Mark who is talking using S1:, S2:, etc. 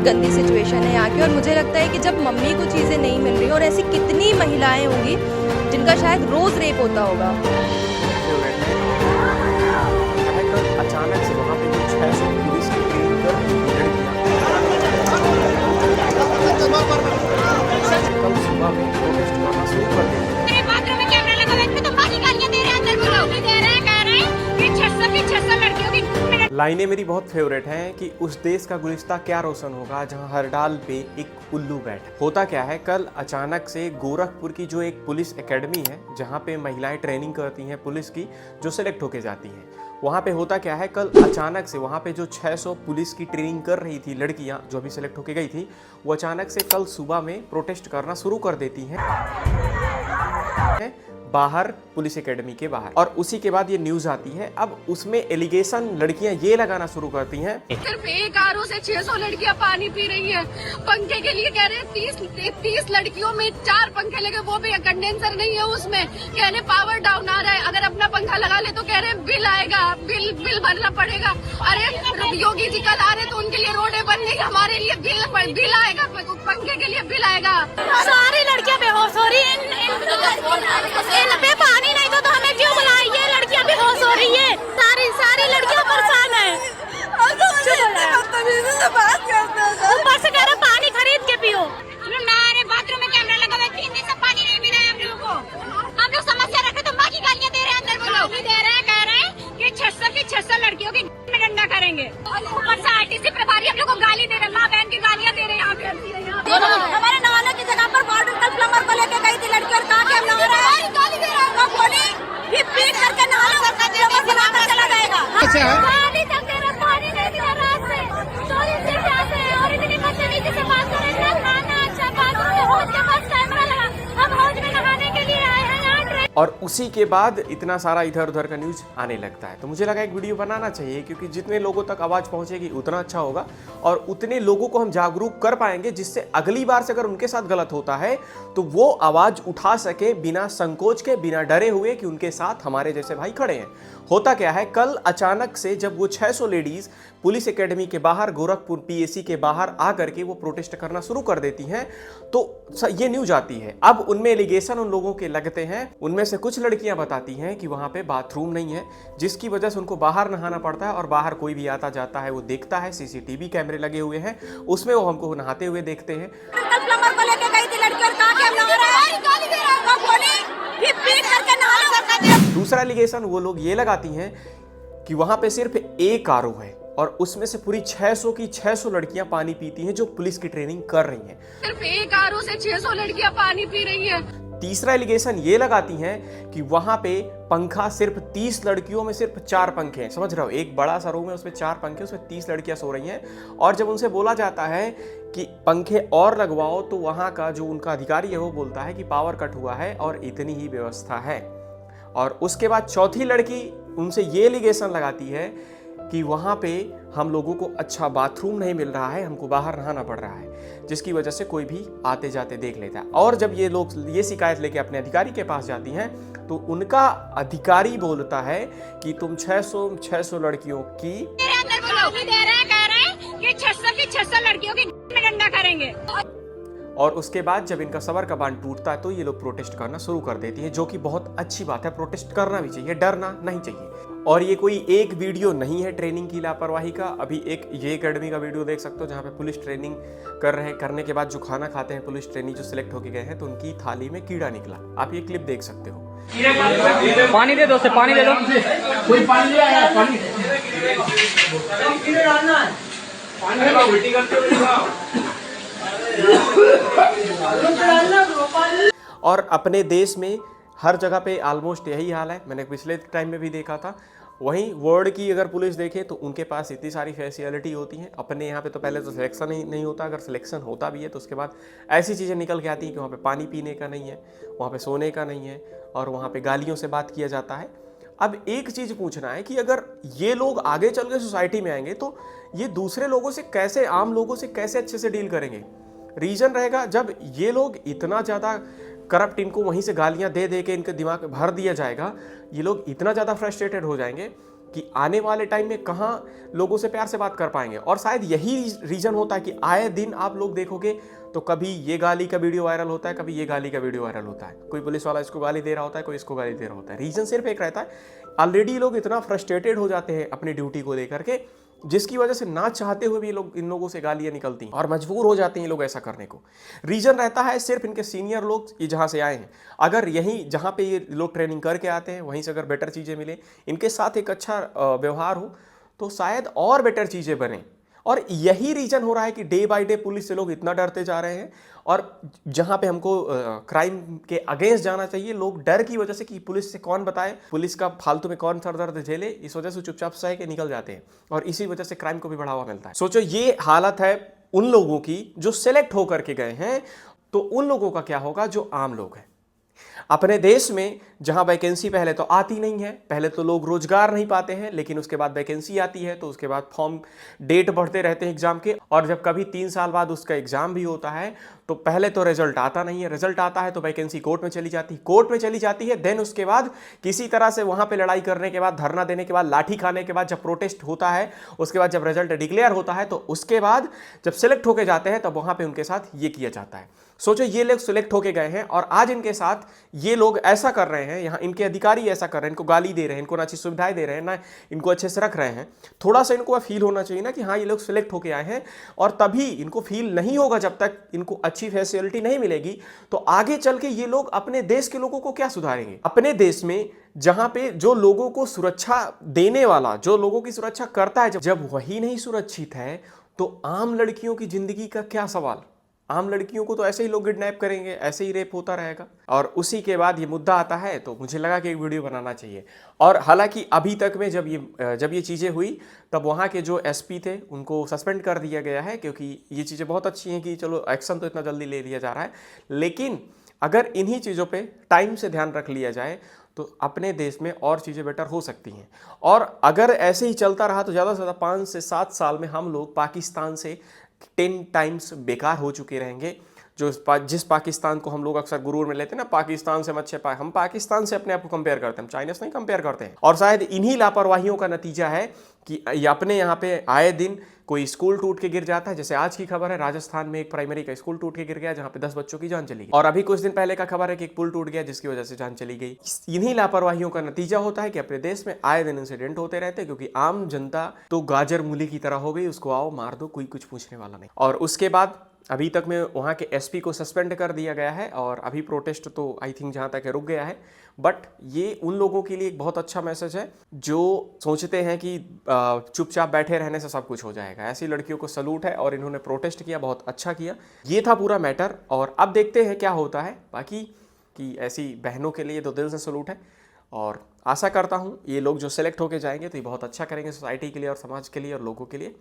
S1: बहुत गंदी सिचुएशन है यहाँ की। और मुझे लगता है कि जब मम्मी को चीज़ें नहीं मिल रही, और ऐसी कितनी महिलाएं होंगी जिनका शायद रोज़ रेप होता होगा।
S2: अचानक से वहाँ पे जो 600 पुलिस की ट्रेनिंग कर रही थी कल सुबह में प्रोटेस्ट करना शुरू कर दिया।
S3: बाथरूम में कैमरा लगा हुआ है, इसमें तो बाकी गालियां दे रहे हैं, अंदर बुलाओ दे रहे हैं, कह रहे हैं कि 600 लड़कियों की।
S2: लाइनें मेरी बहुत फेवरेट हैं कि उस देश का गुलिस्ता क्या रोशन होगा जहां हर डाल पे एक उल्लू बैठा। होता क्या है, कल अचानक से गोरखपुर की जो एक पुलिस एकेडमी है जहां पे महिलाएं ट्रेनिंग करती हैं पुलिस की, जो सिलेक्ट होके जाती हैं, वहाँ पे होता क्या है, कल अचानक से वहाँ पे जो 600 पुलिस की ट्रेनिंग कर रही थी लड़कियाँ जो अभी सिलेक्ट होके गई थी, वो अचानक से कल सुबह में प्रोटेस्ट करना शुरू कर देती हैं बाहर पुलिस एकेडमी के बाहर। और उसी के बाद ये न्यूज आती है। अब उसमें एलिगेशन लड़कियां ये लगाना शुरू करती हैं,
S3: सिर्फ एक आरओ से 600 लड़कियां पानी पी रही हैं। पंखे के लिए कह रहे हैं 30 लड़कियों में 4 पंखे लगे, वो भी कंडेंसर नहीं है उसमें। कह रहे पावर डाउन आ रहा है, अगर अपना पंखा लगा ले तो कह रहे बिल आएगा, बिल भरना पड़ेगा। अरे योगी जी कल आ रहे तो उनके लिए रोडें बन गई, हमारे लिए बिल आएगा, पंखे के लिए बिल आएगा। सारी लड़कियां बेहोश हो रही है, इन पे पानी नहीं तो हमें क्यों बुलाई? ये लड़कियां बेहोश हो रही है, सारी लड़कियां परेशान है। ऊपर से कह रहे पानी खरीद के पियो। हमारे बाथरूम में कैमरा लगा हुआ है, 3 दिन से पानी नहीं मिला है हम लोगों को। हम लोग समस्या रखे तो बाकी गालियां दे रहे हैं, अंदर बुलाओ दे रहे हैं, कह रहे हैं कि 600 लड़कियों की में डंडा करेंगे। ऊपर से आरटीसी प्रभारी हम लोग को गाली दे रहे हैं, माँ बहन की गालियां दे रहे हैं। हमारे नहाने की जगह पर वार्डन कल प्लम्बर को लेके गई थी लड़की, और कहा कि हम नहा रहे हैं, गाली दे रहे हैं। पीट करके नहाना चला जाएगा। पानी चलते रहे, पानी नहीं दिया रात से, 24 दिन से आते हैं और इतनी बदतमीजी से बात कर रहे हैं। खाना अच्छा, बाथरूम में हौज के पास कैमरा लगा, हम हौज में नहाने के लिए आए हैं यहाँ।
S2: और उसी के बाद इतना सारा इधर उधर का न्यूज आने लगता है। तो मुझे लगा एक वीडियो बनाना चाहिए, क्योंकि जितने लोगों तक आवाज पहुंचेगी उतना अच्छा होगा, और उतने लोगों को हम जागरूक कर पाएंगे, जिससे अगली बार से अगर उनके साथ गलत होता है तो वो आवाज उठा सके बिना संकोच के, बिना डरे हुए कि उनके साथ हमारे जैसे भाई खड़े हैं। होता क्या है, कल अचानक से जब वो 600 लेडीज पुलिस एकेडमी के बाहर, गोरखपुर पीएसी के बाहर आकर के वो प्रोटेस्ट करना शुरू कर देती हैं, तो ये न्यूज आती है। अब उनमें एलिगेशन उन लोगों के लगते हैं। उनमें से कुछ लड़कियां बताती हैं कि वहां पे बाथरूम नहीं है, जिसकी वजह से उनको बाहर नहाना पड़ता है, और बाहर कोई भी आता जाता है वो देखता है, सीसीटीवी कैमरे लगे हुए हैं, उसमें वो हमको नहाते हुए देखते हैं।
S3: प्लम्बर को लेके गई थी लड़की, और कहा कि हम नहा रहे हैं, गाली दे रहे हैं, बोली पीट करके नहाना।
S2: दूसरा एलिगेशन वो लोग ये लगाती हैं कि वहां पे सिर्फ एक आरओ है, और उसमें से पूरी 600 की 600 लड़कियां पानी पीती हैं जो पुलिस की ट्रेनिंग कर रही हैं।
S3: सिर्फ एक आरओ से 600 लड़कियां पानी पी रही हैं।
S2: तीसरा एलिगेशन ये लगाती हैं कि वहां पे पंखा सिर्फ 30 लड़कियों में सिर्फ 4 पंखे हैं। समझ रहे हो, एक बड़ा सा रूम है, उसमें 4 पंखे, उसमें 30 लड़कियां सो रही हैं। और जब उनसे बोला जाता है कि पंखे और लगवाओ, तो वहां का जो उनका अधिकारी है वो बोलता है कि पावर कट हुआ है और इतनी ही व्यवस्था है। और उसके बाद चौथी लड़की उनसे ये एलिगेशन लगाती है कि वहाँ पे हम लोगों को अच्छा बाथरूम नहीं मिल रहा है, हमको बाहर नहाना पड़ रहा है, जिसकी वजह से कोई भी आते जाते देख लेता है। और जब ये लोग ये शिकायत लेके अपने अधिकारी के पास जाती हैं, तो उनका अधिकारी बोलता है कि तुम 600 लड़कियों की
S3: दे रहे हैं, कह रहे हैं कि 600 लड़कियों की में डंडा करेंगे।
S2: और उसके बाद जब इनका सबर का बांध टूटता है तो ये लोग प्रोटेस्ट करना शुरू कर देती है, जो कि बहुत अच्छी बात है। प्रोटेस्ट करना भी चाहिए, डरना नहीं चाहिए। और ये कोई एक वीडियो नहीं है ट्रेनिंग की लापरवाही का। अभी एक ये एकेडमी का वीडियो देख सकते हो जहाँ पे पुलिस ट्रेनिंग करने के बाद जो खाना खाते हैं पुलिस ट्रेनी जो सिलेक्ट होके गए हैं, तो उनकी थाली में कीड़ा निकला। आप ये क्लिप देख सकते हो।
S4: पानी दे दो, से पानी दे दो,
S5: कोई पानी ले आया, पानी डालना है, पानी उल्टी करते
S2: और अपने देश में हर जगह पे ऑलमोस्ट यही हाल है। मैंने पिछले टाइम में भी देखा था। वहीं वर्ल्ड की अगर पुलिस देखे तो उनके पास इतनी सारी फैसिलिटी होती हैं। अपने यहाँ पे तो पहले तो सिलेक्शन ही नहीं होता, अगर सिलेक्शन होता भी है तो उसके बाद ऐसी चीज़ें निकल के आती हैं कि वहाँ पे पानी पीने का नहीं है, वहाँ पे सोने का नहीं है, और वहाँ पे गालियों से बात किया जाता है। अब एक चीज़ पूछना है कि अगर ये लोग आगे चल के सोसाइटी में आएंगे तो ये दूसरे लोगों से कैसे, आम लोगों से कैसे अच्छे से डील करेंगे। रीज़न रहेगा जब ये लोग इतना ज़्यादा करप्ट, इनको वहीं से गालियां दे दे के इनके दिमाग में भर दिया जाएगा, ये लोग इतना ज़्यादा फ्रस्ट्रेटेड हो जाएंगे कि आने वाले टाइम में कहाँ लोगों से प्यार से बात कर पाएंगे। और शायद यही रीज़न होता है कि आए दिन आप लोग देखोगे तो कभी ये गाली का वीडियो वायरल होता है, कभी ये गाली का वीडियो वायरल होता है, कोई पुलिस वाला इसको गाली दे रहा होता है, कोई इसको गाली दे रहा होता है। रीज़न सिर्फ एक रहता है, ऑलरेडी लोग इतना फ्रस्ट्रेटेड हो जाते हैं अपनी ड्यूटी को लेकर के, जिसकी वजह से ना चाहते हुए भी इन लोगों से गालियां निकलती हैं और मजबूर हो जाते हैं ये लोग ऐसा करने को। रीजन रहता है सिर्फ इनके सीनियर लोग ये जहाँ से आए हैं, अगर यहीं जहाँ पे ये लोग ट्रेनिंग करके आते हैं वहीं से अगर बेटर चीज़ें मिले, इनके साथ एक अच्छा व्यवहार हो, तो शायद और बेटर चीज़ें बने। और यही रीजन हो रहा है कि डे बाय डे पुलिस से लोग इतना डरते जा रहे हैं, और जहां पे हमको क्राइम के अगेंस्ट जाना चाहिए, लोग डर की वजह से कि पुलिस से कौन बताए, पुलिस का फालतू में कौन सर दर्द झेले, इस वजह से चुपचाप सह के निकल जाते हैं और इसी वजह से क्राइम को भी बढ़ावा मिलता है। सोचो ये हालत है उन लोगों की जो सिलेक्ट होकर के गए हैं, तो उन लोगों का क्या होगा जो आम लोग हैं। अपने देश में जहां वैकेंसी पहले तो आती नहीं है, पहले तो लोग रोजगार नहीं पाते हैं, लेकिन उसके बाद वैकेंसी आती है तो उसके बाद फॉर्म डेट बढ़ते रहते हैं एग्जाम के, और जब कभी 3 साल बाद उसका एग्जाम भी होता है तो पहले तो रिजल्ट आता नहीं है, रिजल्ट आता है तो वैकेंसी कोर्ट में चली जाती है, देन उसके बाद किसी तरह से वहां पे लड़ाई करने के बाद, धरना देने के बाद, लाठी खाने के बाद, जब प्रोटेस्ट होता है, उसके बाद जब रिजल्ट डिक्लेयर होता है, तो उसके बाद जब सिलेक्ट होके जाते हैं तब वहां पे उनके साथ ये किया जाता है। सोचो ये लोग सिलेक्ट होके गए हैं और आज इनके साथ ये लोग ऐसा कर रहे हैं, यहाँ इनके अधिकारी ऐसा कर रहे हैं, इनको गाली दे रहे हैं, इनको ना अच्छी सुविधाएं दे रहे हैं, ना इनको अच्छे से रख रहे हैं। थोड़ा सा इनको फील होना चाहिए ना कि हाँ ये लोग सिलेक्ट होके आए हैं, और तभी इनको फील नहीं होगा जब तक इनको अच्छी फैसिलिटी नहीं मिलेगी, तो आगे चल के ये लोग अपने देश के लोगों को क्या सुधारेंगे। अपने देश में जहां पे जो लोगों को सुरक्षा देने वाला, जो लोगों की सुरक्षा करता है, जब वही नहीं सुरक्षित है, तो आम लड़कियों की जिंदगी का क्या सवाल। आम लड़कियों को तो ऐसे ही लोग किडनैप करेंगे, ऐसे ही रेप होता रहेगा। और उसी के बाद ये मुद्दा आता है, तो मुझे लगा कि एक वीडियो बनाना चाहिए। और हालांकि अभी तक में जब ये चीज़ें हुई तब वहाँ के जो एसपी थे उनको सस्पेंड कर दिया गया है, क्योंकि ये चीज़ें बहुत अच्छी हैं कि चलो एक्शन तो इतना जल्दी ले लिया जा रहा है, लेकिन अगर इन्हीं चीज़ों पे टाइम से ध्यान रख लिया जाए तो अपने देश में और चीज़ें बेटर हो सकती हैं। और अगर ऐसे ही चलता रहा तो ज़्यादा से ज़्यादा 5 से 7 साल में हम लोग पाकिस्तान से 10 टाइम्स बेकार हो चुके रहेंगे। जिस पाकिस्तान को हम लोग अक्सर गुरूर में लेते हैं ना, पाकिस्तान से मत छिपा, हम पाकिस्तान से अपने आप को कंपेयर करते हैं, हम चाइना से नहीं कंपेयर करते हैं। और शायद इन्हीं लापरवाहियों का नतीजा है कि अपने यहाँ पे आए दिन कोई स्कूल टूट के गिर जाता है। जैसे आज की खबर है, राजस्थान में एक प्राइमरी का स्कूल टूट के गिर गया, जहाँ पे 10 बच्चों की जान चली गई। और अभी कुछ दिन पहले का खबर है कि एक पुल टूट गया जिसकी वजह से जान चली गई। इन्हीं लापरवाहियों का नतीजा होता है कि अपने देश में आए दिन इंसिडेंट होते रहते हैं, क्योंकि आम जनता तो गाजर मूली की तरह हो गई, उसको आओ मार दो, कोई कुछ पूछने वाला नहीं। और उसके बाद अभी तक में वहाँ के एसपी को सस्पेंड कर दिया गया है, और अभी प्रोटेस्ट तो आई थिंक जहाँ तक है रुक गया है। बट ये उन लोगों के लिए एक बहुत अच्छा मैसेज है जो सोचते हैं कि चुपचाप बैठे रहने से सब कुछ हो जाएगा। ऐसी लड़कियों को सलूट है, और इन्होंने प्रोटेस्ट किया, बहुत अच्छा किया। ये था पूरा मैटर, और अब देखते हैं क्या होता है। बाकी कि ऐसी बहनों के लिए तो दिल से सलूट है, और आशा करता हूँ ये लोग जो सिलेक्ट होके जाएंगे तो ये बहुत अच्छा करेंगे सोसाइटी के लिए और समाज के लिए और लोगों के लिए।